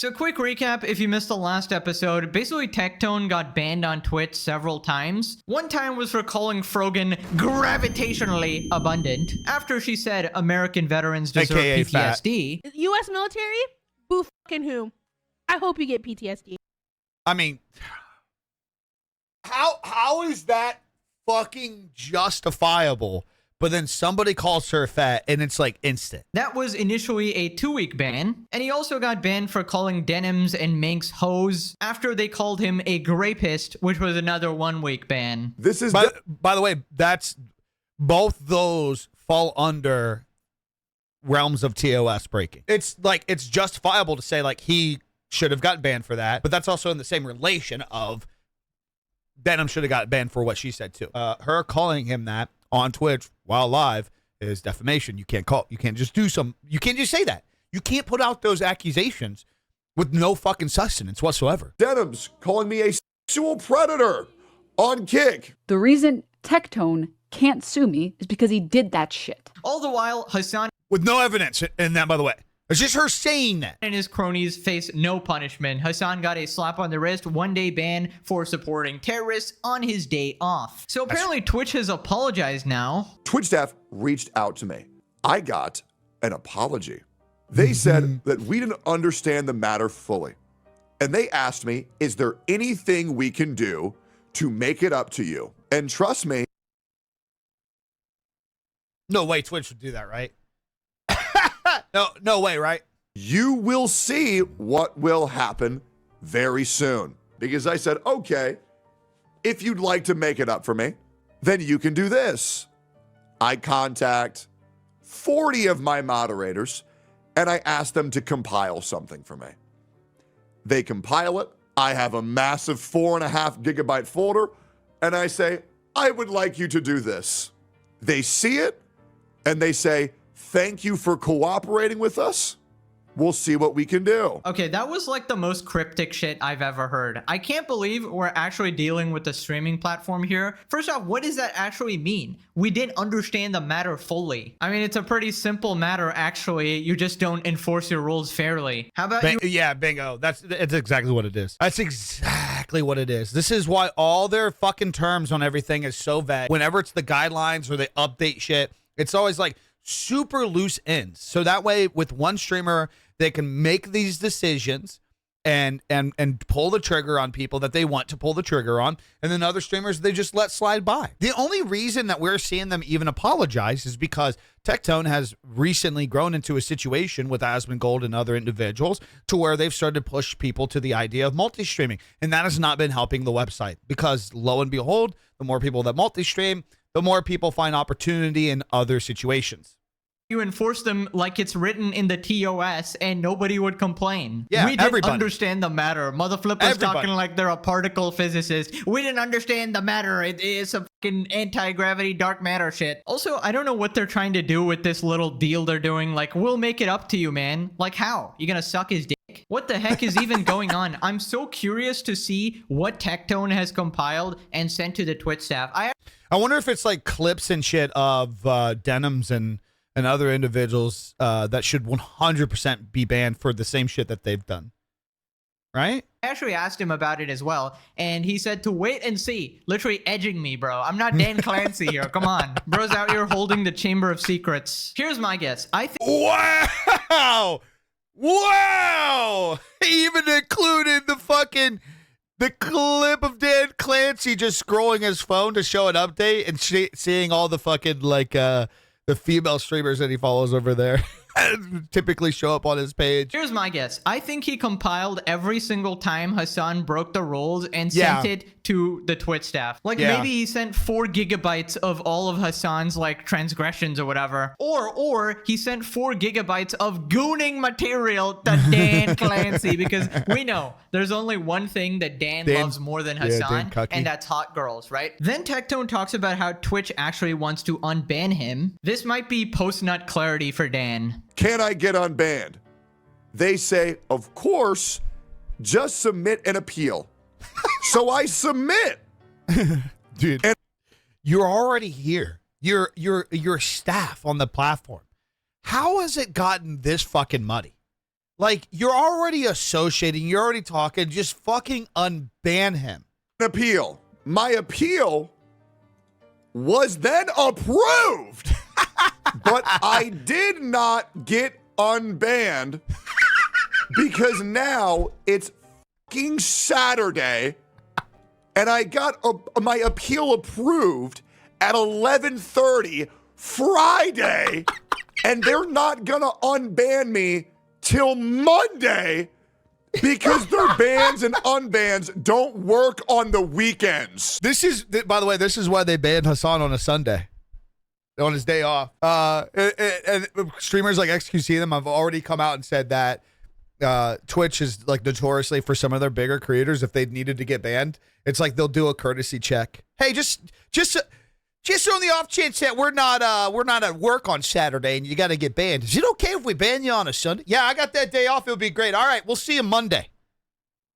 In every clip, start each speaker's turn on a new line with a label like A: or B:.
A: So quick recap, if you missed the last episode, basically Tectone got banned on Twitch several times. One time was for calling Frogan gravitationally abundant, after she said American veterans deserve
B: AKA
A: PTSD.
C: U.S. military? Boo fucking who? I hope you get PTSD.
B: I mean, how is that fucking justifiable? But then somebody calls her fat and it's like instant.
A: That was initially a 2-week ban, and he also got banned for calling Denims and Minx hoes after they called him a grapist, which was another 1-week ban.
D: This is
B: by the way, that's both those fall under realms of TOS breaking. It's like it's justifiable to say like he should have gotten banned for that, but that's also in the same relation of Denim should have got banned for what she said too. Her calling him that on Twitch while live is defamation. You can't just say that. You can't put out those accusations with no fucking sustenance whatsoever.
D: Denim's calling me a sexual predator on Kick.
E: The reason Tectone can't sue me is because he did that shit.
A: All the while, Hassan
B: With no evidence in that, by the way. It's just her saying that.
A: and his cronies face no punishment. Hassan got a slap on the wrist, 1-day ban for supporting terrorists on his day off. So apparently Twitch has apologized now.
D: Twitch staff reached out to me. I got an apology. They said that we didn't understand the matter fully. And they asked me, is there anything we can do to make it up to you? And trust me.
B: No way Twitch would do that, right? No way, right?
D: You will see what will happen very soon. Because I said, okay, if you'd like to make it up for me, then you can do this. I contact 40 of my moderators and I ask them to compile something for me. They compile it. I have a massive 4.5 gigabyte folder and I say, I would like you to do this. They see it and they say, thank you for cooperating with us. We'll see what we can do.
A: Okay, that was like the most cryptic shit I've ever heard. I can't believe we're actually dealing with a streaming platform here. First off, what does that actually mean? We didn't understand the matter fully. I mean, it's a pretty simple matter, actually. You just don't enforce your rules fairly. How about you?
B: Yeah, bingo. That's exactly what it is. That's exactly what it is. This is why all their fucking terms on everything is so vague. Whenever it's the guidelines or they update shit, it's always like super loose ends. So that way with one streamer, they can make these decisions and pull the trigger on people that they want to pull the trigger on. And then other streamers, they just let slide by. The only reason that we're seeing them even apologize is because Tectone has recently grown into a situation with Asmongold and other individuals to where they've started to push people to the idea of multi-streaming. And that has not been helping the website because lo and behold, the more people that multi-stream, the more people find opportunity in other situations.
A: You enforce them like it's written in the TOS and nobody would complain.
B: Yeah,
A: we didn't
B: everybody.
A: understand the matter. Motherflippers talking like they're a particle physicist. We didn't understand the matter. It is a fucking anti-gravity dark matter shit. Also, I don't know what they're trying to do with this little deal they're doing. Like, we'll make it up to you, man. Like, how? You gonna suck his dick? What the heck is even going on? I'm so curious to see what Tectone has compiled and sent to the Twitch staff. I
B: wonder if it's like clips and shit of Denims and other individuals that should 100% be banned for the same shit that they've done. Right?
A: I actually asked him about it as well, and he said to wait and see. Literally edging me, bro. I'm not Dan Clancy here. Come on. Bro's out here holding the Chamber of Secrets. Here's my guess. I think...
B: Wow! Wow! He even included the clip of Dan Clancy just scrolling his phone to show an update and seeing all the fucking, like, the female streamers that he follows over there typically show up on his page.
A: Here's my guess. I think he compiled every single time Hassan broke the rules and sent it to the Twitch staff. Like maybe he sent 4 gigabytes of all of Hassan's like transgressions or whatever. Or he sent 4 gigabytes of gooning material to Dan Clancy, because we know there's only one thing that Dan loves more than Hassan, and that's hot girls, right? Then Tectone talks about how Twitch actually wants to unban him. This might be post-nut clarity for Dan.
D: Can I get unbanned? They say, of course, just submit an appeal. So I submit.
B: Dude, and you're already here. You're staff on the platform. How has it gotten this fucking muddy? Like, you're already associating, you're already talking, just fucking unban him.
D: Appeal. My appeal was then approved, but I did not get unbanned because now it's fucking Saturday and I got my appeal approved at 11:30 Friday and they're not gonna unban me till Monday because their bans and unbans don't work on the weekends.
B: This is, by the way, this is why they banned Hassan on a Sunday, on his day off. And streamers like XQC them have already come out and said that Twitch is like notoriously for some of their bigger creators, if they needed to get banned, it's like they'll do a courtesy check. Hey, just on the off chance that we're not at work on Saturday and you got to get banned. Is it okay if we ban you on a Sunday? Yeah, I got that day off. It'll be great. All right, we'll see you Monday.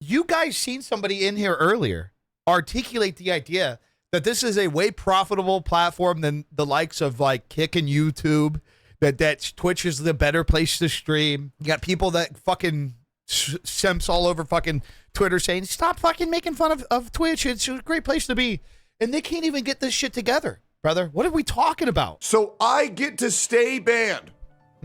B: You guys seen somebody in here earlier articulate the idea that this is a way profitable platform than the likes of like Kick and YouTube, that Twitch is the better place to stream. You got people that fucking simps all over fucking Twitter saying, stop fucking making fun of Twitch. It's a great place to be. And they can't even get this shit together, brother. What are we talking about?
D: So I get to stay banned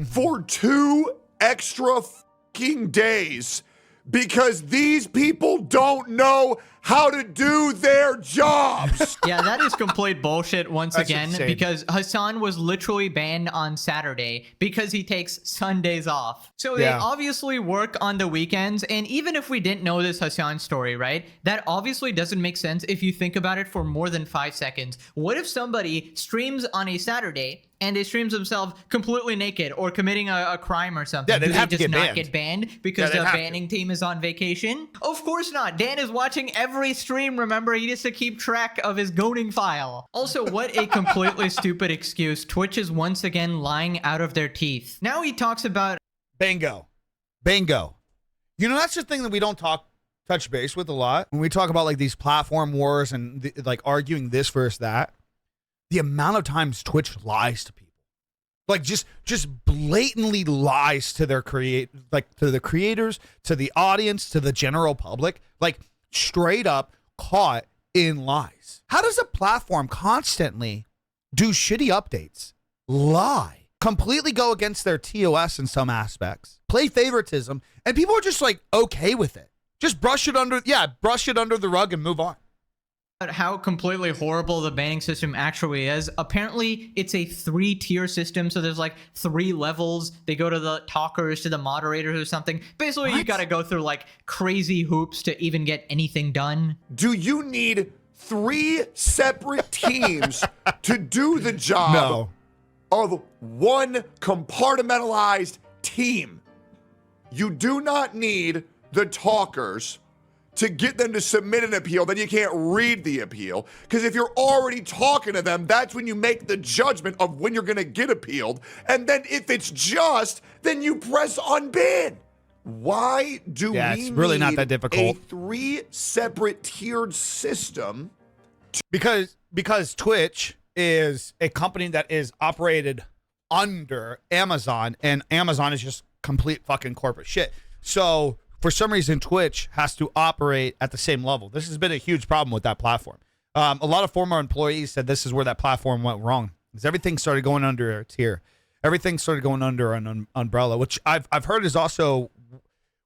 D: for 2 extra fucking days because these people don't know how to do their jobs.
A: Yeah, that is complete bullshit once
B: That's
A: again,
B: insane.
A: because Hassan was literally banned on Saturday because he takes Sundays off. So they
B: Yeah.
A: obviously work on the weekends, and even if we didn't know this Hassan story, right, that obviously doesn't make sense if you think about it for more than 5 seconds. What if somebody streams on a Saturday and they streams themselves completely naked or committing a crime or something?
B: Yeah, they'd
A: Do they
B: have to
A: just
B: get
A: not
B: banned.
A: get banned because
B: Yeah,
A: the
B: they'd have to.
A: banning team is on vacation? Of course not. Dan is watching every stream, remember? He needs to keep track of his goading file. Also, what a completely stupid excuse. Twitch is once again lying out of their teeth. Now he talks about
B: Bingo. You know, that's the thing that we don't touch base with a lot. When we talk about like these platform wars and like arguing this versus that, the amount of times Twitch lies to people. Like just blatantly lies to their to the creators, to the audience, to the general public, like straight up caught in lies. How does a platform constantly do shitty updates, lie, completely go against their TOS in some aspects, play favoritism, and people are just like okay with it? Just brush it under the rug and move on.
A: how completely horrible the banning system actually is. Apparently, it's a 3-tier system, so there's like 3 levels. They go to the talkers, to the moderators or something. Basically, you gotta go through like crazy hoops to even get anything done.
D: Do you need 3 separate teams to do the job
B: No.
D: of one compartmentalized team? You do not need the talkers to get them to submit an appeal. Then you can't read the appeal, because if you're already talking to them, that's when you make the judgment of when you're going to get appealed. And then if it's just, then you press unban. Why do we
B: it's really
D: need
B: not that difficult.
D: a 3 separate tiered system?
B: Because Twitch is a company that is operated under Amazon, and Amazon is just complete fucking corporate shit. So for some reason, Twitch has to operate at the same level. This has been a huge problem with that platform. A lot of former employees said this is where that platform went wrong, because everything started going under a tier. Everything started going under an umbrella, which I've heard is also,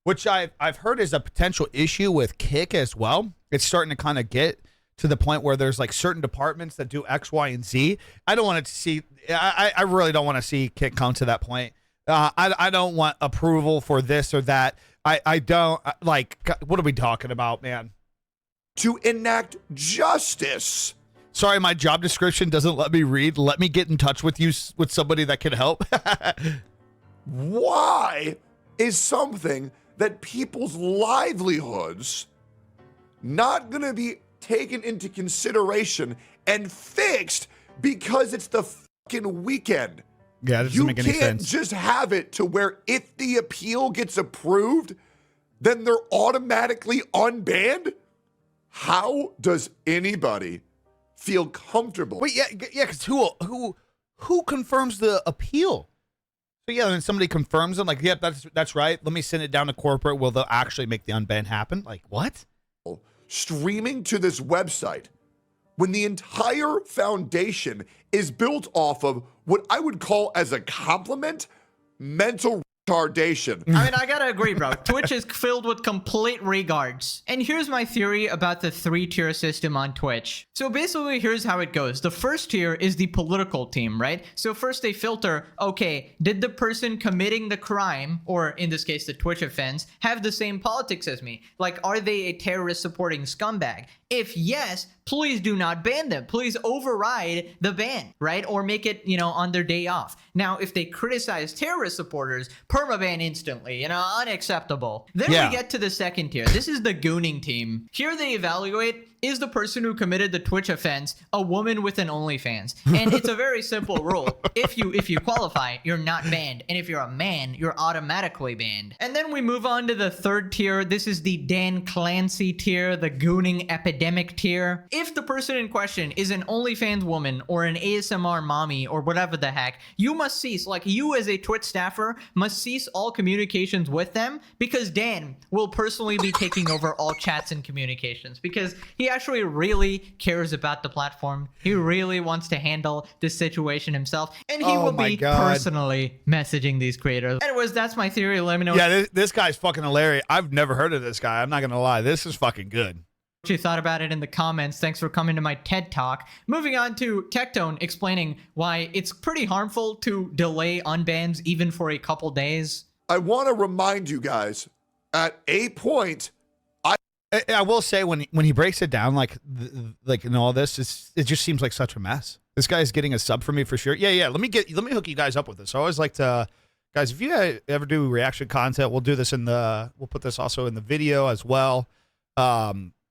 B: which I've heard is a potential issue with Kick as well. It's starting to kind of get to the point where there's like certain departments that do X, Y, and Z. I don't want it to see. I really don't want to see Kick come to that point. I don't want approval for this or that. I don't like. What are we talking about, man?
D: To enact justice.
B: Sorry, my job description doesn't let me read. Let me get in touch with you, with somebody that can help.
D: Why is something that people's livelihoods not going to be taken into consideration and fixed because it's the fucking weekend?
B: Yeah, that doesn't
D: You
B: make any
D: can't
B: sense.
D: just have it to where if the appeal gets approved, then they're automatically unbanned? How does anybody feel comfortable?
B: Wait, yeah, because who confirms the appeal? So yeah, then somebody confirms them, like, yep, that's right. Let me send it down to corporate. Will they'll actually make the unban happen? Like, what?
D: Streaming to this website when the entire foundation is built off of what I would call as a compliment, mental retardation.
A: I mean, I gotta agree, bro. Twitch is filled with complete regards. And here's my theory about the 3-tier system on Twitch. So basically, here's how it goes. The first tier is the political team, right? So first they filter, okay, did the person committing the crime, or in this case, the Twitch offense, have the same politics as me? Like, are they a terrorist supporting scumbag? If yes, please do not ban them. Please override the ban, right? Or make it, on their day off. Now, if they criticize terrorist supporters, permaban instantly, unacceptable. Then we get to the second tier. This is the gooning team. Here they evaluate, is the person who committed the Twitch offense a woman with an OnlyFans? And it's a very simple rule. If you qualify, you're not banned. And if you're a man, you're automatically banned. And then we move on to the third tier. This is the Dan Clancy tier, the gooning epidemic tier. If the person in question is an OnlyFans woman or an ASMR mommy or whatever the heck, you must cease, like you as a Twitch staffer, must cease all communications with them, because Dan will personally be taking over all chats and communications, because he actually really cares about the platform. He really wants to handle this situation himself, and he will be personally messaging these creators. Anyways, that's my theory. Let me know
B: this guy's fucking hilarious. I've never heard of this guy. I'm not gonna lie. This is fucking good.
A: What you thought about it in the comments. Thanks for coming to my TED Talk. Moving on to Tectone explaining why it's pretty harmful to delay unbans even for a couple days.
D: I want to remind you guys, at a point,
B: I will say when he breaks it down, like in all this, it just seems like such a mess. This guy is getting a sub for me for sure. Yeah. Let me hook you guys up with this. I always like to, guys, if you ever do reaction content, we'll do this we'll put this also in the video as well.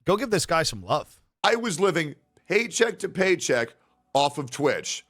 B: Go give this guy some love.
D: I was living paycheck to paycheck off of Twitch.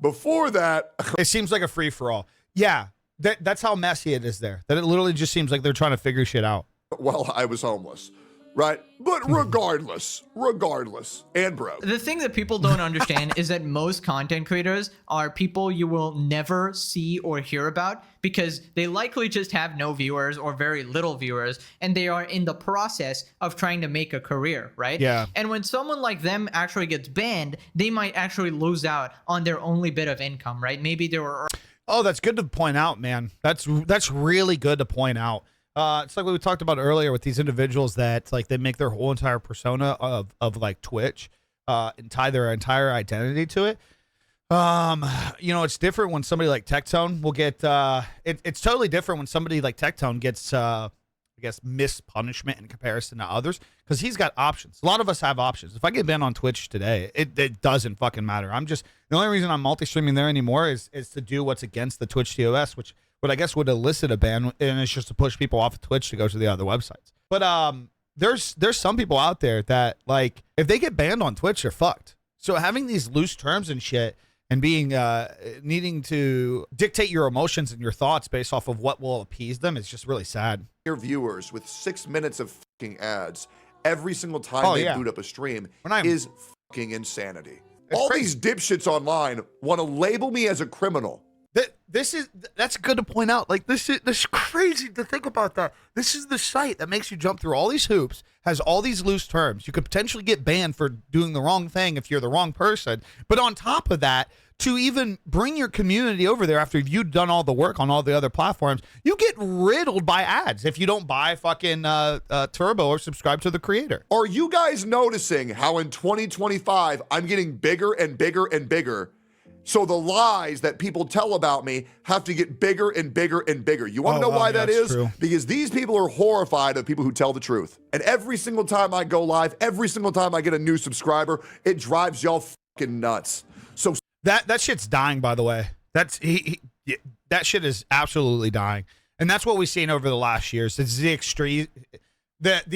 D: Before that,
B: it seems like a free for all. Yeah, that's how messy it is there. That it literally just seems like they're trying to figure shit out.
D: Well, I was homeless. Right? But regardless, and broke.
A: The thing that people don't understand is that most content creators are people you will never see or hear about, because they likely just have no viewers or very little viewers, and they are in the process of trying to make a career, right?
B: Yeah.
A: And when someone like them actually gets banned, they might actually lose out on their only bit of income, right? Maybe they were...
B: Oh, that's good to point out, man. That's really good to point out. It's like what we talked about earlier with these individuals that like they make their whole entire persona of like Twitch and tie their entire identity to it. It's different when somebody like Tectone will get it's totally different when somebody like Tectone gets I guess missed punishment in comparison to others, because he's got options. A lot of us have options. If I get banned on Twitch today, it doesn't fucking matter. The only reason I'm multi-streaming there anymore is to do what's against the Twitch TOS, which I guess would elicit a ban, and it's just to push people off of Twitch to go to the other websites. But there's some people out there that, like, if they get banned on Twitch, they're fucked. So having these loose terms and shit, and being needing to dictate your emotions and your thoughts based off of what will appease them is just really sad.
D: Your viewers with 6 minutes of fucking ads every single time they boot up a stream is fucking insanity. All these dipshits online want to label me as a criminal.
B: That's good to point out. Like, this is crazy to think about that. This is the site that makes you jump through all these hoops, has all these loose terms. You could potentially get banned for doing the wrong thing if you're the wrong person. But on top of that, to even bring your community over there after you've done all the work on all the other platforms, you get riddled by ads if you don't buy fucking Turbo or subscribe to the creator.
D: Are you guys noticing how in 2025 I'm getting bigger and bigger and bigger? So the lies that people tell about me have to get bigger and bigger and bigger. You want to know why that is? True. Because these people are horrified of people who tell the truth. And every single time I go live, every single time I get a new subscriber, it drives y'all fucking nuts. So
B: that shit's dying, by the way. That shit is absolutely dying. And that's what we've seen over the last years. It's the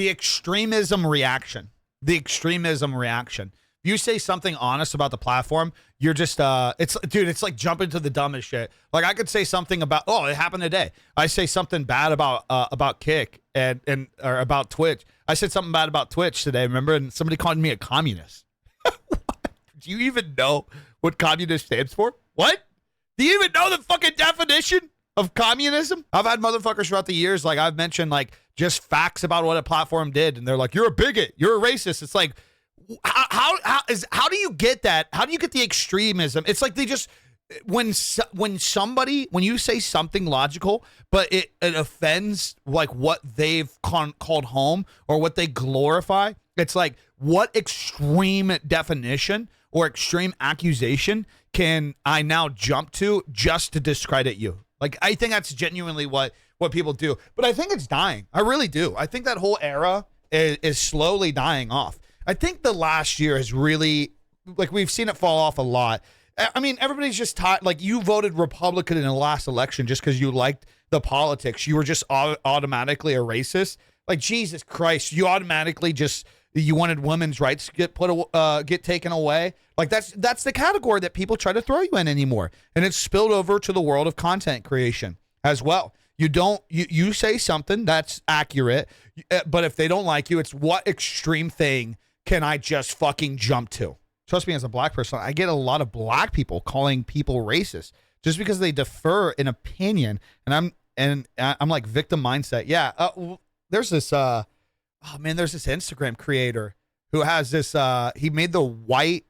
B: extremism reaction. The extremism reaction. You say something honest about the platform, you're just it's like jumping to the dumbest shit. Like, I could say something about, it happened today. I say something bad about Kick or about Twitch. I said something bad about Twitch today, remember? And somebody called me a communist. Do you even know what communist stands for? What? Do you even know the fucking definition? of communism. I've had motherfuckers throughout the years, like I've mentioned, like just facts about what a platform did, and they're like, "You're a bigot, you're a racist." It's like, how do you get that? How do you get the extremism? It's like they just when you say something logical, but it offends like what they've called home or what they glorify. It's like, what extreme definition or extreme accusation can I now jump to just to discredit you? Like, I think that's genuinely what people do. But I think it's dying. I really do. I think that whole era is slowly dying off. I think the last year has really, like, we've seen it fall off a lot. I mean, everybody's just tired. Like, you voted Republican in the last election just because you liked the politics. You were just automatically a racist. Like, Jesus Christ, you automatically just, you wanted women's rights to get taken away. Like, that's the category that people try to throw you in anymore. And it's spilled over to the world of content creation as well. You say something that's accurate, but if they don't like you, it's what extreme thing can I just fucking jump to? Trust me, as a black person, I get a lot of black people calling people racist just because they defer an opinion. And I'm like, victim mindset. Yeah. There's this, there's this Instagram creator who has this, he made the white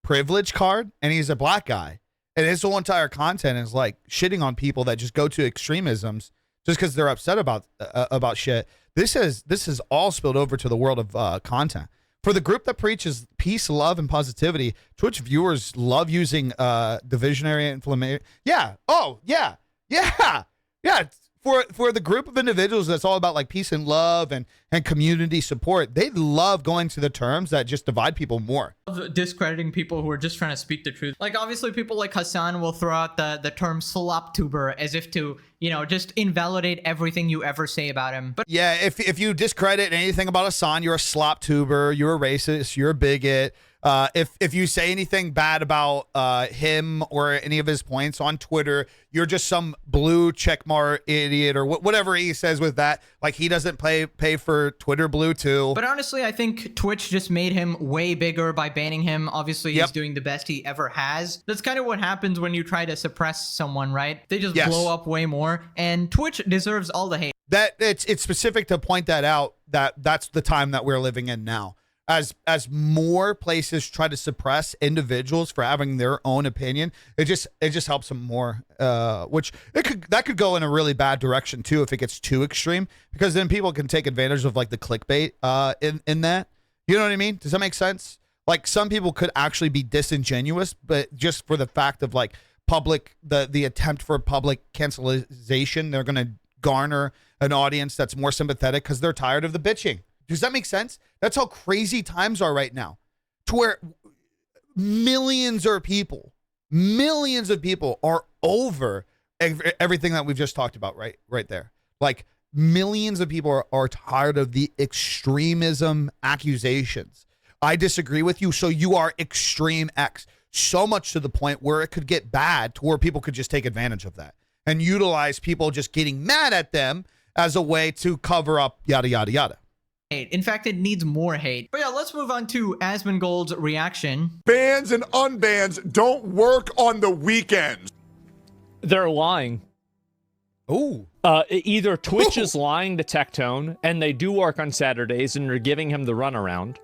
B: privilege card, and he's a black guy. And his whole entire content is like shitting on people that just go to extremisms just because they're upset about shit. This is all spilled over to the world of content. For the group that preaches peace, love, and positivity, Twitch viewers love using divisionary inflammation. Yeah. Oh, yeah. Yeah. Yeah. For the group of individuals that's all about like peace and love and community support, they love going to the terms that just divide people more.
A: Discrediting people who are just trying to speak the truth. Like, obviously people like Hassan will throw out the term slop tuber as if to, just invalidate everything you ever say about him. But
B: yeah, if you discredit anything about Hassan, you're a slop tuber, you're a racist, you're a bigot. If you say anything bad about him or any of his points on Twitter, you're just some blue checkmark idiot or whatever he says with that. Like, he doesn't pay for Twitter blue too.
A: But honestly, I think Twitch just made him way bigger by banning him. Obviously, he's doing the best he ever has. That's kind of what happens when you try to suppress someone, right? They just blow up way more. And Twitch deserves all the hate.
B: That it's specific to point that out, that's the time that we're living in now. As more places try to suppress individuals for having their own opinion, it just helps them more. Which that could go in a really bad direction too if it gets too extreme, because then people can take advantage of like the clickbait in that. You know what I mean? Does that make sense? Like, some people could actually be disingenuous, but just for the fact of like the attempt for public cancelization, they're gonna garner an audience that's more sympathetic because they're tired of the bitching. Does that make sense? That's how crazy times are right now, to where millions of people are over everything that we've just talked about right there. Like, millions of people are tired of the extremism accusations. I disagree with you, so you are extreme X. So much to the point where it could get bad to where people could just take advantage of that and utilize people just getting mad at them as a way to cover up yada, yada, yada.
A: In fact, it needs more hate. But yeah, let's move on to Asmongold's reaction.
D: Bans and unbans don't work on the weekends.
F: They're lying.
B: Ooh.
F: Either Twitch is lying to Tectone, and they do work on Saturdays, and they're giving him the runaround,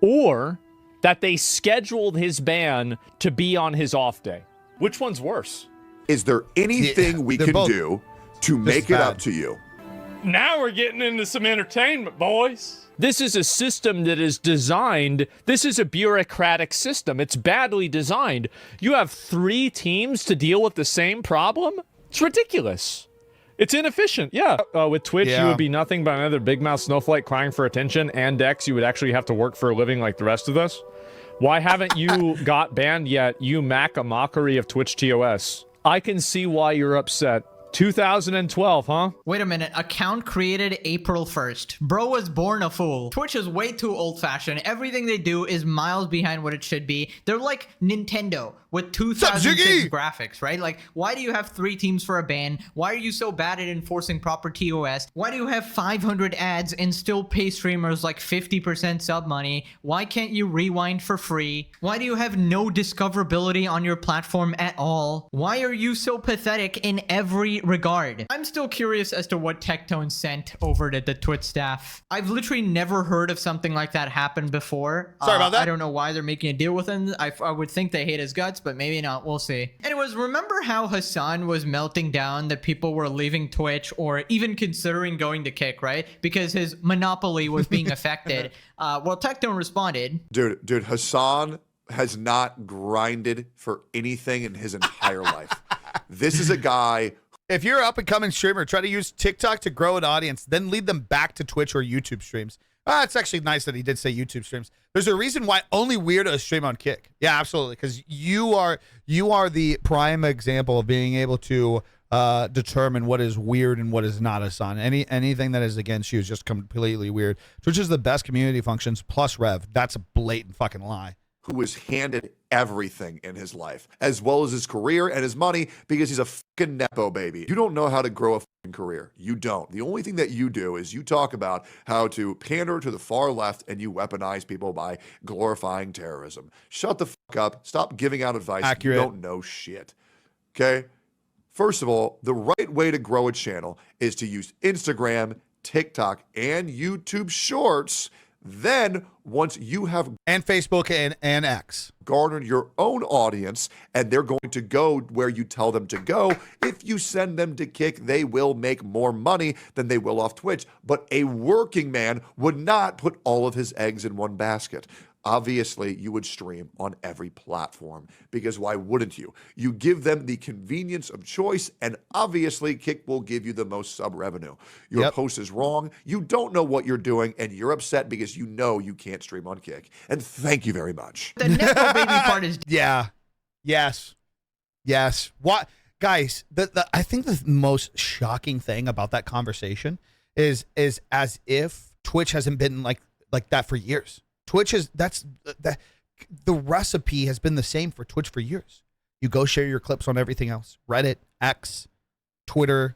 F: or that they scheduled his ban to be on his off day. Which one's worse?
D: Is there anything we can do to make it up to you?
F: Now we're getting into some entertainment, boys. This is a system that is designed. This is a bureaucratic system. It's badly designed. You have 3 teams to deal with the same problem? It's ridiculous. It's inefficient. Yeah. With Twitch, you would be nothing but another big mouth snowflake crying for attention, and Dex, you would actually have to work for a living like the rest of us. Why haven't you got banned yet, you Mac, a mockery of Twitch TOS? I can see why you're upset. 2012, huh?
A: Wait a minute. Account created April 1st. Bro was born a fool. Twitch is way too old-fashioned. Everything they do is miles behind what it should be. They're like Nintendo with 2006 graphics, right? Like, why do you have 3 teams for a ban? Why are you so bad at enforcing proper TOS? Why do you have 500 ads and still pay streamers like 50% sub money? Why can't you rewind for free? Why do you have no discoverability on your platform at all? Why are you so pathetic in every great regard. I'm still curious as to what Tectone sent over to the Twitch staff. I've literally never heard of something like that happen before.
B: Sorry about that.
A: I don't know why they're making a deal with him. I would think they hate his guts, but maybe not. We'll see. Anyways, remember how Hassan was melting down that people were leaving Twitch or even considering going to Kick, right? Because his monopoly was being affected. Well, Tectone responded.
D: Dude, Hassan has not grinded for anything in his entire life. This is a guy.
B: If you're an up-and-coming streamer, try to use TikTok to grow an audience, then lead them back to Twitch or YouTube streams. It's actually nice that he did say YouTube streams. There's a reason why only weirdos stream on Kick. Yeah, absolutely, because you are the prime example of being able to determine what is weird and what is not, Hassan. Anything that is against you is just completely weird. Twitch is the best community functions plus Rev. That's a blatant fucking lie.
D: Who was handed everything in his life, as well as his career and his money, because he's a fucking Nepo baby. You don't know how to grow a fucking career. You don't. The only thing that you do is you talk about how to pander to the far left and you weaponize people by glorifying terrorism. Shut the fuck up. Stop giving out advice.
B: Accurate.
D: You don't know shit. Okay? First of all, the right way to grow a channel is to use Instagram, TikTok, and YouTube Shorts. Then, once you have
B: and Facebook and X
D: garnered your own audience and they're going to go where you tell them to go, if you send them to Kick, they will make more money than they will off Twitch. But a working man would not put all of his eggs in one basket. Obviously, you would stream on every platform, because why wouldn't you? You give them the convenience of choice, and obviously Kick will give you the most sub revenue. Your post is wrong, you don't know what you're doing, and you're upset because you know you can't stream on Kick. And thank you very much.
A: The Nepo baby part is...
B: Yeah. Yes. What, guys, I think the most shocking thing about that conversation is as if Twitch hasn't been like that for years. Twitch is the recipe has been the same for Twitch for years. You go share your clips on everything else. Reddit, X, Twitter,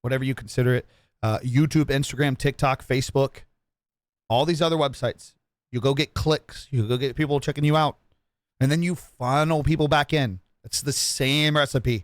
B: whatever you consider it. YouTube, Instagram, TikTok, Facebook, all these other websites. You go get clicks. You go get people checking you out. And then you funnel people back in. It's the same recipe.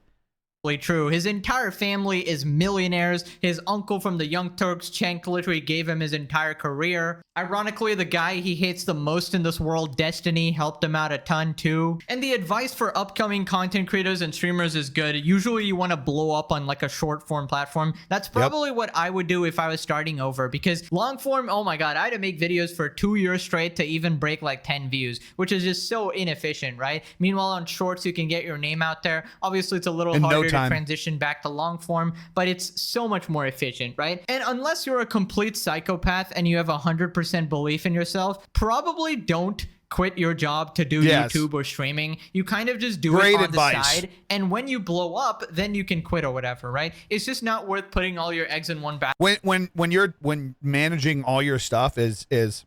A: True. His entire family is millionaires. His uncle from the Young Turks, Cenk, literally gave him his entire career. Ironically, the guy he hates the most in this world, Destiny, helped him out a ton too. And the advice for upcoming content creators and streamers is good. Usually you want to blow up on like a short form platform. That's probably what I would do if I was starting over, because long form, oh my god, I had to make videos for 2 years straight to even break like 10 views, which is just so inefficient, right? Meanwhile, on shorts, you can get your name out there. Obviously, it's a little harder to transition back to long form, but it's so much more efficient, right? And unless you're a complete psychopath and you have 100% belief in yourself, probably don't quit your job to do YouTube or streaming. You kind of just do it on the side, and when you blow up, then you can quit or whatever, right? It's just not worth putting all your eggs in one basket.
B: When managing all your stuff is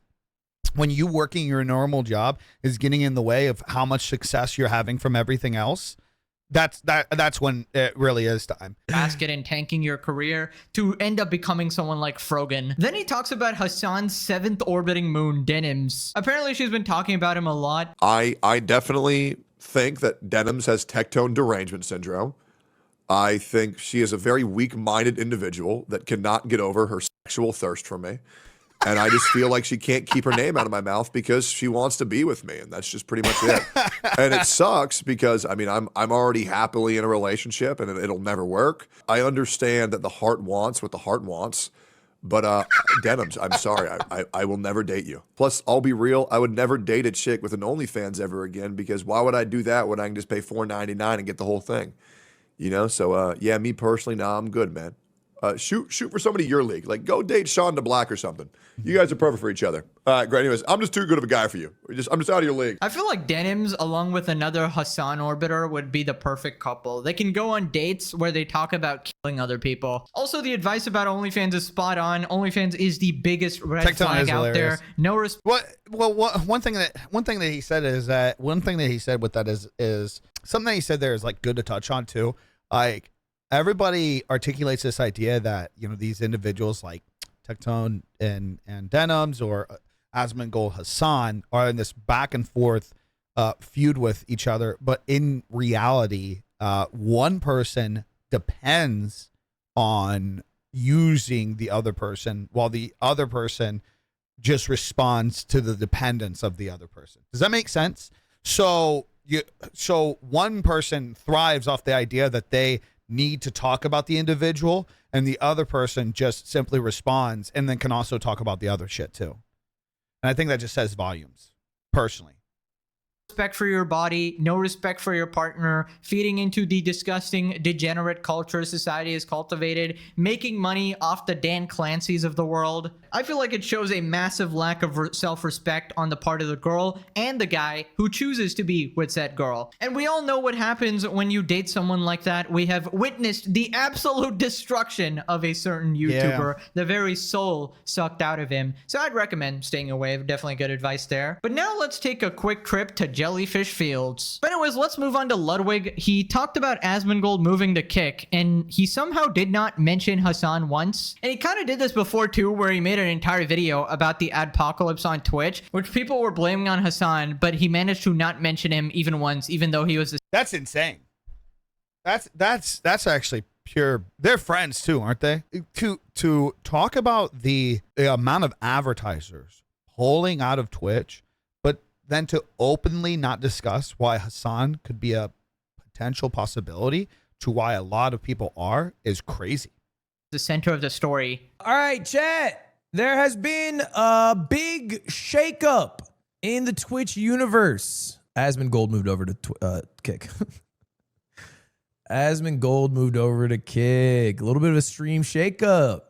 B: when you working your normal job is getting in the way of how much success you're having from everything else. That's when it really is time.
A: Basket and tanking your career to end up becoming someone like Frogan. Then he talks about Hassan's 7th orbiting moon, Denims. Apparently she's been talking about him a lot.
D: I definitely think that Denims has Tectone derangement syndrome. I think she is a very weak-minded individual that cannot get over her sexual thirst for me. And I just feel like she can't keep her name out of my mouth because she wants to be with me, and that's just pretty much it. And it sucks because, I mean, I'm already happily in a relationship, and it'll never work. I understand that the heart wants what the heart wants, but Denims, I'm sorry, I will never date you. Plus, I'll be real, I would never date a chick with an OnlyFans ever again, because why would I do that when I can just pay $4.99 and get the whole thing? You know, so yeah, me personally, nah, I'm good, man. Shoot for somebody your league. Like, go date Sean DeBlack or something. You guys are perfect for each other. All right, great. Anyways, I'm just too good of a guy for you. I'm just out of your league.
A: I feel like Denims, along with another Hassan orbiter, would be the perfect couple. They can go on dates where they talk about killing other people. Also, the advice about OnlyFans is spot on. OnlyFans is the biggest red flag out there. No respect.
B: One thing that he said is that with that is something that he said there is like good to touch on too. Like, everybody articulates this idea that, you know, these individuals like Tectone and Denims or Asmongold Hassan are in this back and forth feud with each other. But in reality, one person depends on using the other person while the other person just responds to the dependence of the other person. Does that make sense? So one person thrives off the idea that they need to talk about the individual, and the other person just simply responds and then can also talk about the other shit too. And I think that just says volumes, personally.
A: Respect for your body, no respect for your partner, feeding into the disgusting, degenerate culture society has cultivated, making money off the Dan Clancy's of the world. I feel like it shows a massive lack of self-respect on the part of the girl and the guy who chooses to be with said girl. And we all know what happens when you date someone like that. We have witnessed the absolute destruction of a certain YouTuber, the very soul sucked out of him. So I'd recommend staying away. Definitely good advice there. But now let's take a quick trip to Jellyfish Fields. But anyways, let's move on to Ludwig. He talked about Asmongold moving to Kick, and he somehow did not mention Hassan once. And he kind of did this before too, where he made an entire video about the adpocalypse on Twitch, which people were blaming on Hassan, but he managed to not mention him even once, even though he was
B: That's insane. That's actually pure. They're friends too, aren't they? To talk about the amount of advertisers pulling out of Twitch, but then to openly not discuss why Hassan could be a potential possibility to why a lot of people are is crazy.
A: the center of the story.
G: All right, chat. There has been a big shakeup in the Twitch universe. Asmongold moved over to Kick. Asmongold moved over to Kick. A little bit of a stream shakeup.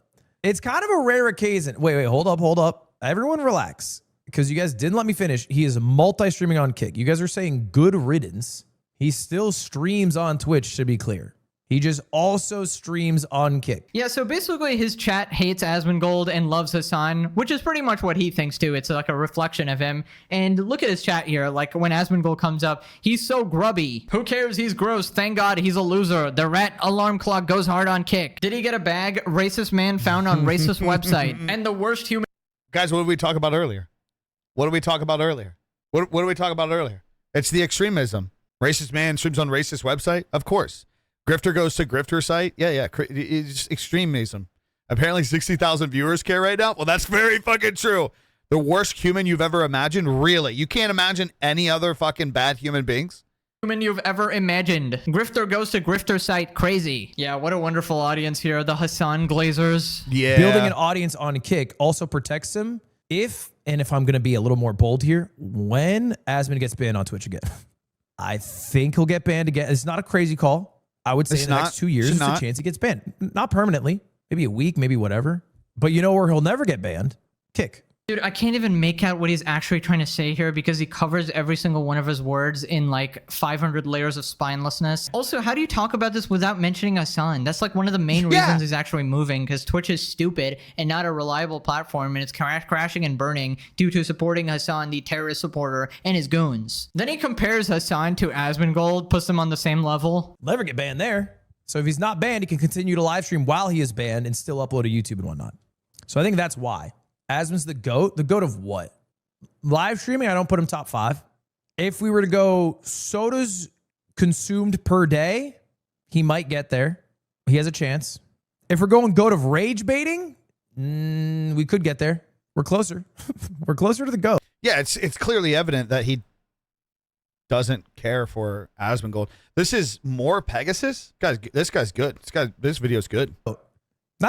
G: It's kind of a rare occasion. Wait, hold up. Everyone relax, because you guys didn't let me finish. He is multi-streaming on Kick. You guys are saying good riddance. He still streams on Twitch, to be clear. He just also streams on Kick.
A: Yeah, so basically his chat hates Asmongold and loves Hassan, which is pretty much what he thinks too. It's like a reflection of him. And look at his chat here. Like when Asmongold comes up, he's so grubby. Who cares? He's gross. Thank God he's a loser. The rat alarm clock goes hard on Kick. Did he get a bag? Racist man found on racist website. And the worst human...
B: Guys, what did we talk about earlier? What did we talk about earlier? It's the extremism. Racist man streams on racist website? Of course. Grifter goes to grifter site? Yeah. It's extremism. Apparently 60,000 viewers care right now? Well, that's very fucking true. The worst human you've ever imagined? Really? You can't imagine any other fucking bad human beings?
A: Human you've ever imagined. Grifter goes to grifter site. Crazy. Yeah, what a wonderful audience here. The Hassan Glazers.
B: Yeah.
G: Building an audience on Kick also protects him if I'm going to be a little more bold here, when Asmon gets banned on Twitch again. I think he'll get banned again. It's not a crazy call. I would say in the next 2 years, there's a chance he gets banned. Not permanently. Maybe a week, maybe whatever. But you know where he'll never get banned? Kick.
A: Dude, I can't even make out what he's actually trying to say here because he covers every single one of his words in like 500 layers of spinelessness. Also, how do you talk about this without mentioning Hassan? That's like one of the main reasons he's actually moving, because Twitch is stupid and not a reliable platform, and it's crashing and burning due to supporting Hassan, the terrorist supporter, and his goons. Then he compares Hassan to Asmongold, puts them on the same level.
G: Never get banned there. So if he's not banned, he can continue to live stream while he is banned and still upload to YouTube and whatnot. So I think that's why. Asmon's the GOAT. The GOAT of what? Live streaming, I don't put him top 5. If we were to go sodas consumed per day, he might get there. He has a chance. If we're going GOAT of rage baiting, we could get there. We're closer. We're closer to the GOAT.
B: Yeah, it's clearly evident that he doesn't care for Asmongold. This is more Pegasus. This guy's good. This video's good.
G: Now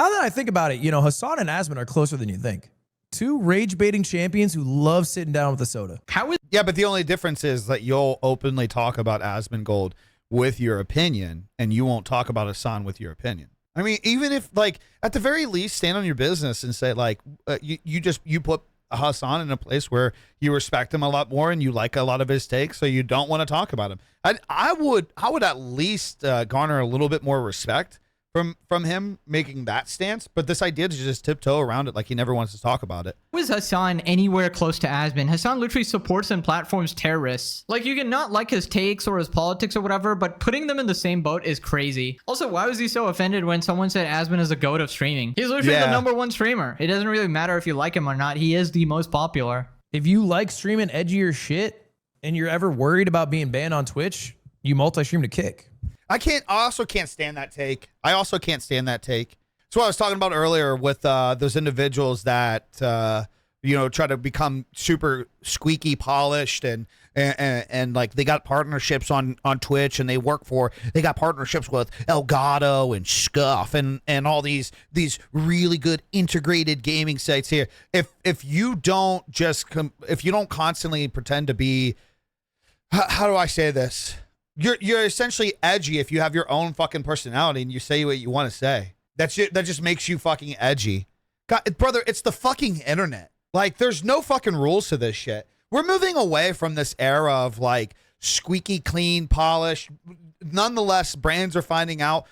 G: that I think about it, Hassan and Asmon are closer than you think. 2 rage-baiting champions who love sitting down with a soda.
B: Yeah, but the only difference is that you'll openly talk about Asmongold with your opinion, and you won't talk about Hassan with your opinion. I mean, even if, like, at the very least, stand on your business and say, like, you put Hassan in a place where you respect him a lot more and you like a lot of his takes, so you don't want to talk about him. I would at least garner a little bit more respect from him making that stance, but this idea to just tiptoe around it like he never wants to talk about it.
A: How is Hassan anywhere close to Asmon? Hassan literally supports and platforms terrorists. Like, you can not like his takes or his politics or whatever, but putting them in the same boat is crazy. Also, why was he so offended when someone said Asmon is a goat of streaming? He's literally the #1 streamer. It doesn't really matter if you like him or not. He is the most popular.
G: If you like streaming edgier shit and you're ever worried about being banned on Twitch, you multi-stream to Kick.
B: I also can't stand that take. It's what I was talking about earlier with those individuals that try to become super squeaky polished and like they got partnerships on Twitch and they got partnerships with Elgato and Scuff and all these really good integrated gaming sites here. If you don't constantly pretend to be, how do I say this? You're essentially edgy if you have your own fucking personality and you say what you want to say. That just makes you fucking edgy. God, brother, it's the fucking internet. Like, there's no fucking rules to this shit. We're moving away from this era of like squeaky clean, polished. Nonetheless, brands are finding out,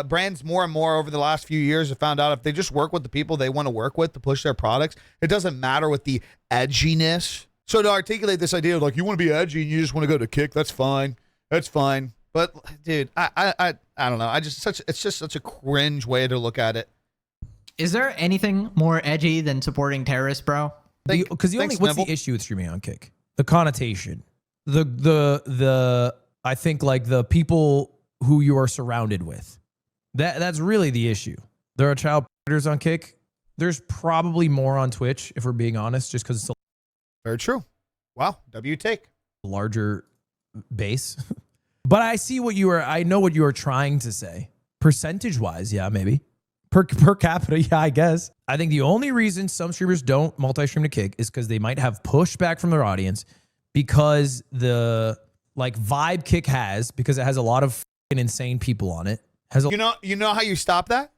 B: brands more and more over the last few years have found out if they just work with the people they want to work with to push their products, it doesn't matter with the edginess. So to articulate this idea of like, you want to be edgy and you just want to go to kick, that's fine. That's fine. But dude, I don't know. It's just such a cringe way to look at it.
A: Is there anything more edgy than supporting terrorists, bro?
G: Because what's the issue with streaming on Kick? The connotation. I think like the people who you are surrounded with. That's really the issue. There are child predators on Kick. There's probably more on Twitch, if we're being honest, just because it's a
B: very true. Wow. W take.
G: Larger base. But I know what you are trying to say. Percentage wise, yeah, maybe. Per capita, yeah, I guess. I think the only reason some streamers don't multi-stream to Kick is because they might have pushback from their audience because the like vibe Kick has, because it has a lot of fucking insane people on it. You know how you stop that?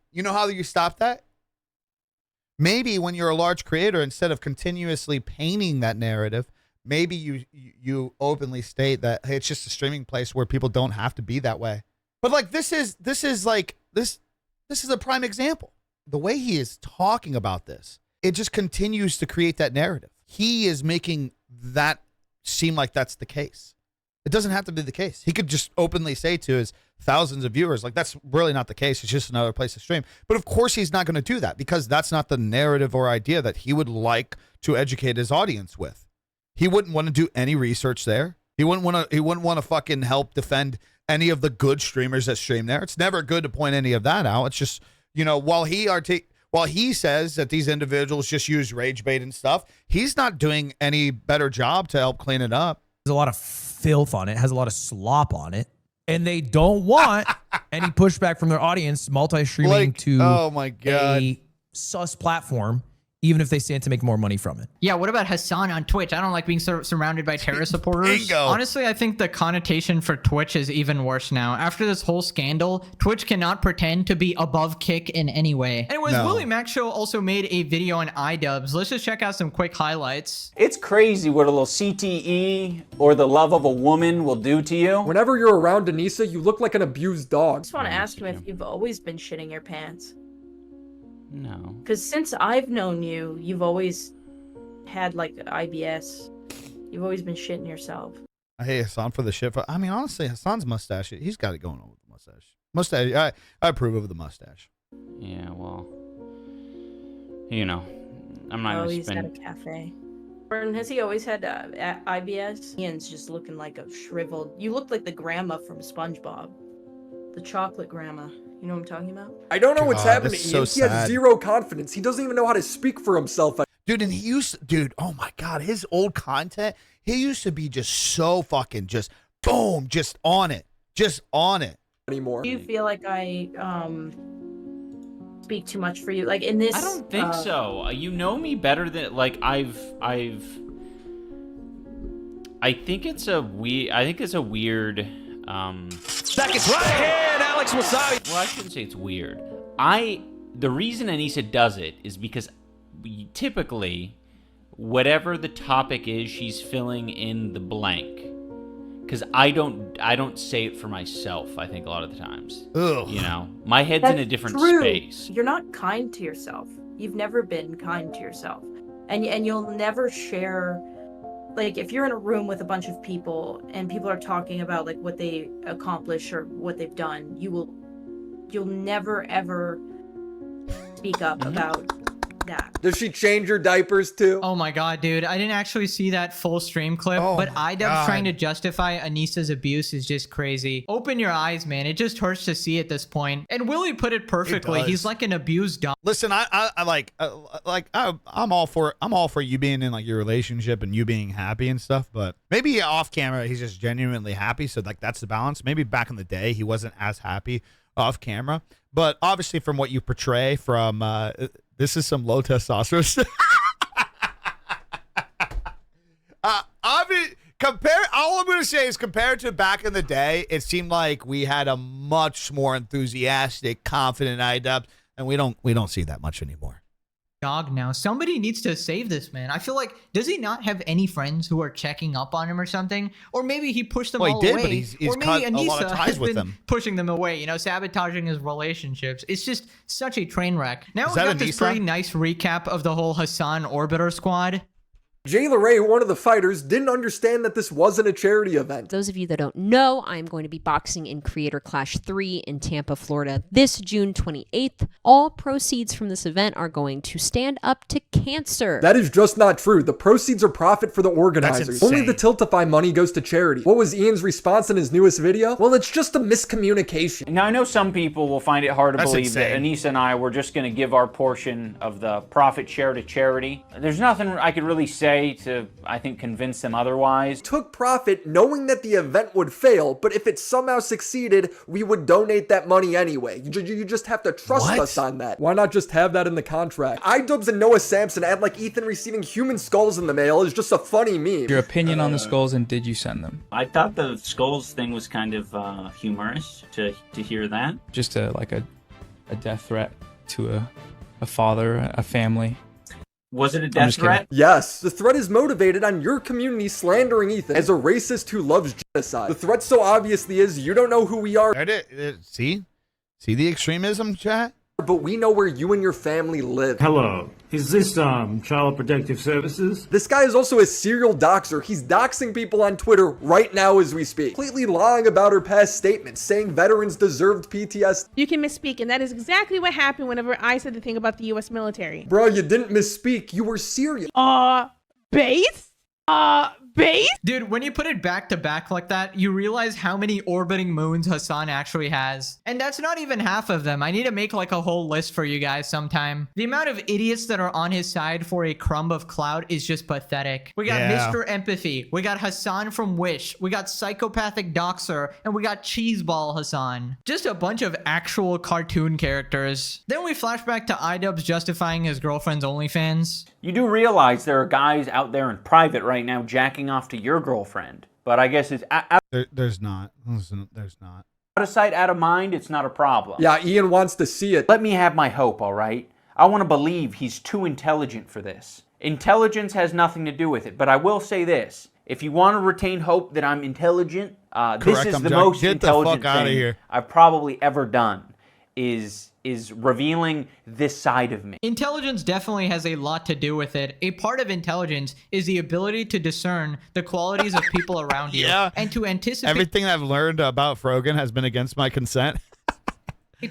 G: Maybe when you're a large creator, instead of continuously painting that narrative, maybe you openly state that, hey, it's just a streaming place where people don't have to be that way. But like this is a prime example. The way he is talking about this, it just continues to create that narrative. He is making that seem like that's the case. It doesn't have to be the case. He could just openly say to his thousands of viewers, like, that's really not the case. It's just another place to stream. But of course he's not going to do that because that's not the narrative or idea that he would like to educate his audience with. He wouldn't want to do any research there. He wouldn't want to fucking help defend any of the good streamers that stream there. It's never good to point any of that out. It's just, while he says that these individuals just use rage bait and stuff, he's not doing any better job to help clean it up. There's a lot of filth on it, has a lot of slop on it, and they don't want any pushback from their audience multi-streaming to a sus platform, even if they stand to make more money from it.
A: Yeah, what about Hassan on Twitch? I don't like being surrounded by terrorist supporters.
B: Bingo.
A: Honestly, I think the connotation for Twitch is even worse now. After this whole scandal, Twitch cannot pretend to be above Kick in any way. Anyways, Willie Mac Show also made a video on Idubbbz. Let's just check out some quick highlights.
H: It's crazy what a little CTE or the love of a woman will do to you.
I: Whenever you're around Denisa, you look like an abused dog.
C: I just want to ask you if you've always been shitting your pants.
H: No.
C: Because since I've known you, you've always had like IBS. You've always been shitting yourself.
B: I hate Hassan for the shit. I mean, honestly, Hassan's mustache, he's got it going on with the mustache. I approve of the mustache.
H: Yeah, well, I'm not
C: he's got a cafe. Burton, has he always had IBS? Ian's just looking like a shriveled. You look like the grandma from SpongeBob. The chocolate grandma. You know what I'm talking about?
I: I don't know what's happening.
B: So
I: he has zero confidence. He doesn't even know how to speak for himself.
B: Dude, and oh my God, his old content, he used to be just so fucking just boom, just on it.
I: Anymore.
C: Do you feel like I speak too much for you? Like in this
H: I don't think so. You know me better than like I think it's a weird
G: Seconds right hand, Alex Wasabi.
H: Well, I shouldn't say it's weird. The reason Anissa does it is because typically, whatever the topic is, she's filling in the blank. Because I don't say it for myself. I think a lot of the times, my head's in a different space.
C: You're not kind to yourself. You've never been kind to yourself, and you'll never share. Like, if you're in a room with a bunch of people and people are talking about like what they accomplish or what they've done, you'll never ever speak up about that.
I: Does she change her diapers too?
A: Oh my god, dude. I didn't actually see that full stream clip,
B: Oh
A: but
B: my
A: Idubbbz
B: God.
A: trying to justify Anissa's abuse is just crazy. Open your eyes, man. It just hurts to see at this point. And Willie put it perfectly.
B: does.
A: He's like an abused dog.
B: Listen, I'm all for you being in like your relationship and you being happy and stuff, but maybe off camera he's just genuinely happy, so like that's the balance. Maybe back in the day he wasn't as happy off camera, but obviously from what you portray from this is some low testosterone stuff. All I'm gonna say is compared to back in the day, it seemed like we had a much more enthusiastic, confident Idubbbz, and we don't see that much anymore.
A: Dog now. Somebody needs to save this man. I feel like, does he not have any friends who are checking up on him or something? Or maybe he pushed them
B: Well, he
A: all
B: did,
A: away.
B: but he's
A: or maybe
B: cut a lot of
A: Anissa
B: ties
A: has
B: with
A: been
B: them.
A: pushing them away, you know, sabotaging his relationships. It's just such a train wreck. Now
B: Is
A: we
B: that
A: got this
B: Anissa?
A: pretty nice recap of the whole Hassan Orbiter squad.
I: Jay LeRae, one of the fighters, didn't understand that this wasn't a charity event.
J: Those of you that don't know, I'm going to be boxing in Creator Clash 3 in Tampa, Florida this June 28th. All proceeds from this event are going to Stand Up to Cancer.
I: That is just not true. The proceeds are profit for the organizers.
B: That's insane.
I: Only the Tiltify money goes to charity. What was Ian's response in his newest video? Well, it's just a miscommunication.
K: Now, I know some people will find it hard to
B: That's
K: believe that
B: insane.
K: Anissa and I were just going to give our portion of the profit share to charity. There's nothing I could really say to, I think, convince them otherwise.
I: Took profit knowing that the event would fail, but if it somehow succeeded, we would donate that money anyway. You just have to trust
B: What?
I: us on that. Why not just have that in the contract? Idubbbz and Noah Sampson act like Ethan receiving human skulls in the mail is just a funny meme.
L: Your opinion on the skulls, and did you send them?
M: I thought the skulls thing was kind of humorous to hear that.
L: Just a death threat to a father, a family.
M: Was it a
L: I'm
M: death
L: just kidding.
M: threat?
I: Yes, the threat is motivated on your community slandering Ethan as a racist who loves genocide. The threat so obviously is you don't know who we are,
B: See the extremism, chat.
I: but we know where you and your family live.
N: Hello, is this Child Protective Services?
I: This guy is also a serial doxer. He's doxing people on Twitter right now as we speak, completely lying about her past statements, saying veterans deserved PTSD.
O: You can misspeak, and that is exactly what happened whenever I said the thing about the U.S. military.
I: Bro, you didn't misspeak. You were serious.
O: Base? Base?
A: Dude, when you put it back to back like that, you realize how many orbiting moons Hassan actually has. And that's not even half of them. I need to make like a whole list for you guys sometime. The amount of idiots that are on his side for a crumb of clout is just pathetic. We got Mr. Empathy. We got Hassan from Wish. We got Psychopathic Doxer. And we got Cheeseball Hassan. Just a bunch of actual cartoon characters. Then we flash back to Idubbbz justifying his girlfriend's OnlyFans.
K: You do realize there are guys out there in private right now jacking off to your girlfriend, but I guess it's
B: There's not. Listen, there's not.
K: out of sight, out of mind. It's not a problem.
I: Yeah, Ian wants to see it.
K: Let me have my hope, all right? I want to believe he's too intelligent for this. Intelligence has nothing to do with it, but I will say this. If you want to retain hope that I'm intelligent, this is the most intelligent thing I've probably ever done, is revealing this side of me.
A: Intelligence definitely has a lot to do with it. A part of intelligence is the ability to discern the qualities of people around you and to anticipate
B: Everything I've learned about Frogan has been against my consent.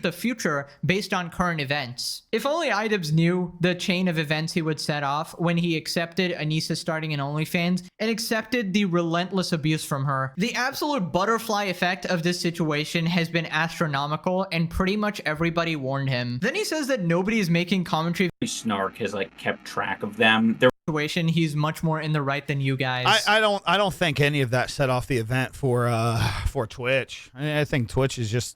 A: the future based on current events. If only Idubbbz knew the chain of events he would set off when he accepted Anissa starting an OnlyFans and accepted the relentless abuse from her. The absolute butterfly effect of this situation has been astronomical, and pretty much everybody warned him. Then he says that nobody is making commentary.
M: Snark has like kept track of them. They're
A: Situation, he's much more in the right than you guys.
B: I don't think any of that set off the event for Twitch. I think Twitch is just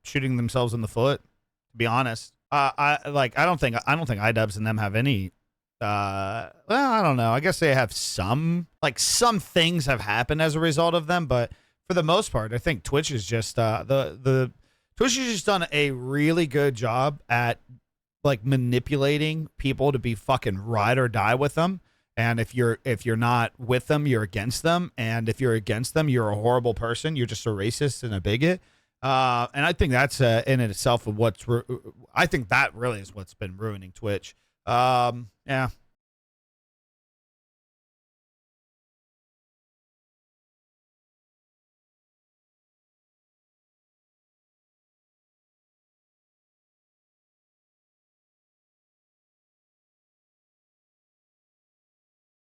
B: shooting themselves in the foot, to be honest. I don't think Idubbbz and them have any well, I don't know. I guess they have some things have happened as a result of them, but for the most part, I think Twitch is just the Twitch has just done a really good job at like manipulating people to be fucking ride or die with them. And if you're not with them, you're against them. And if you're against them, you're a horrible person. You're just a racist and a bigot. And I think that's in itself of I think that really is what's been ruining Twitch. Yeah,